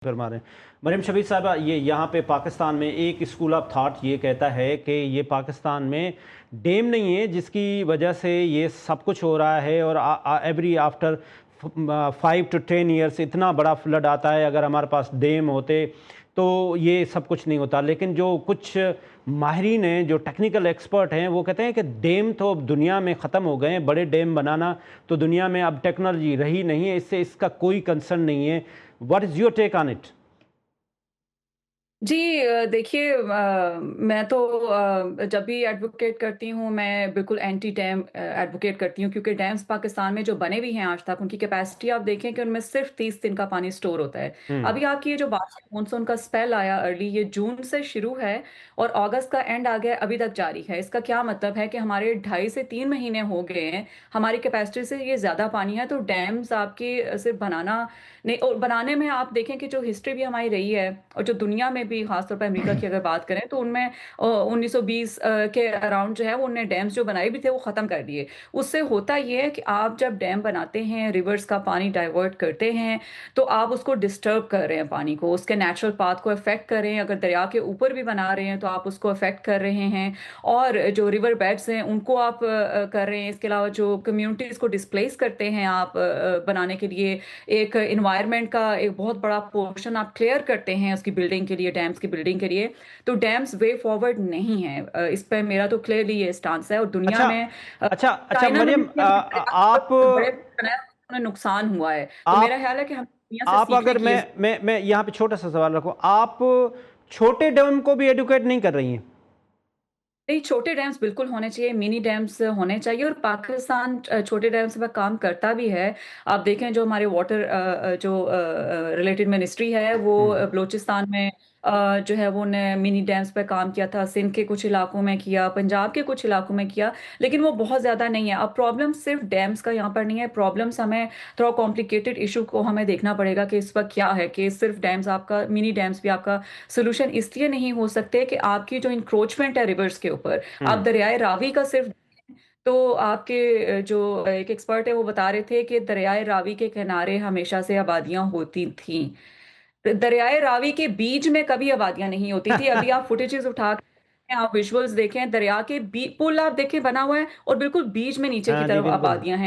फरमा रहे हैं। मरियम शबीर साहबा, ये यहाँ पे पाकिस्तान में एक स्कूल ऑफ थॉट ये कहता है कि ये पाकिस्तान में डैम नहीं है जिसकी वजह से ये सब कुछ हो रहा है, और एवरी आफ्टर 5 to 10 ईयर्स इतना बड़ा फ्लड आता है। अगर हमारे पास डैम होते तो ये सब कुछ नहीं होता। लेकिन जो कुछ माहिरीन हैं, जो टेक्निकल एक्सपर्ट हैं, वो कहते हैं कि डैम तो अब दुनिया में ख़त्म हो गए हैं। बड़े डैम बनाना तो दुनिया में अब टेक्नोलॉजी रही नहीं है, इससे इसका कोई कंसर्न नहीं है। What is your take on it? जी देखिए मैं तो जब भी एडवोकेट करती हूँ मैं बिल्कुल एंटी डैम एडवोकेट करती हूँ, क्योंकि डैम्स पाकिस्तान में जो बने भी हैं आज तक उनकी कैपेसिटी आप देखें कि उनमें सिर्फ 30 दिन का पानी स्टोर होता है। हम्म। अभी आपकी ये जो बारिश मानसून का स्पेल आया अर्ली, ये जून से शुरू है और अगस्त का एंड आ गया, अभी तक जारी है। इसका क्या मतलब है कि हमारे 2.5 से 3 महीने हो गए हैं, हमारी कैपेसिटी से ये ज़्यादा पानी है। तो डैम्स आपके सिर्फ बनाना नहीं, और बनाने में आप देखें कि जो हिस्ट्री भी हमारी रही है और जो दुनिया में भी, खासतौर पर अमेरिका की अगर बात करें, तो उनमें 1920 के अराउंड जो है वो उनने डैम्स जो बनाए भी थे वो ख़त्म कर दिए। उससे होता ये है कि आप जब डैम बनाते हैं, रिवर्स का पानी डाइवर्ट करते हैं, तो आप उसको डिस्टर्ब कर रहे हैं, पानी को, उसके नेचुरल पाथ को अफेक्ट कर रहे हैं। अगर दरिया के ऊपर भी बना रहे हैं तो आप उसको अफेक्ट कर रहे हैं, और जो रिवर बेड्स हैं उनको आप कर रहे हैं। इसके अलावा जो कम्युनिटीज़ को डिस्प्लेस करते हैं आप बनाने के लिए, एक इन्वायरमेंट का एक बहुत बड़ा पोर्शन आप क्लियर करते हैं उसकी बिल्डिंग के लिए, डैम्स की बिल्डिंग के लिए। तो डैम्स वे फॉरवर्ड नहीं है। इस पर मेरा तो क्लियरली ये स्टांस है। और दुनिया अच्छा, में अच्छा, अच्छा, चाइना में मरियम, भी अपने आप बड़े बनाया, उन्हें नुकसान हुआ है। तो मेरा आप ख्याल है कि हम दुनिया से आप सीखने अगर की ये। मैं यहाँ पे छोटा सा सवाल रखूँ, आप छोटे डैम को भी एडुकेट नहीं कर रही हैं? नहीं, छोटे डैम्स बिल्कुल होने चाहिए, मिनी डैम्स होने चाहिए, और पाकिस्तान छोटे डैम्स पर काम करता भी है। आप देखें जो हमारे वाटर जो रिलेटेड मिनिस्ट्री है वो हम्म। बलूचिस्तान में जो है वो ने मिनी डैम्स पर काम किया था, सिंध के कुछ इलाकों में किया, पंजाब के कुछ इलाकों में किया, लेकिन वो बहुत ज़्यादा नहीं है। अब प्रॉब्लम सिर्फ डैम्स का यहाँ पर नहीं है, प्रॉब्लम्स हमें थोड़ा कॉम्प्लिकेटेड इशू को हमें देखना पड़ेगा कि इस वक्त क्या है, कि सिर्फ डैम्स आपका, मिनी डैम्स भी आपका सोल्यूशन इसलिए नहीं हो सकते कि आपकी जो इंक्रोचमेंट है रिवर्स के ऊपर, आप हम्म। दरियाए रावी का सिर्फ, तो आपके जो एक एक्सपर्ट है वो बता रहे थे कि दरियाए रावी के किनारे हमेशा से आबादियां होती थीं। दरियाए रावी के बीच में कभी आबादियां नहीं होती थी। अभी आप फुटेजेस उठा के आप विजुअल्स देखें, दरिया के पुल आप देखें बना हुआ है और बिल्कुल बीच में नीचे की हाँ जी, तरफ बिल्कुल। आबादियां हैं।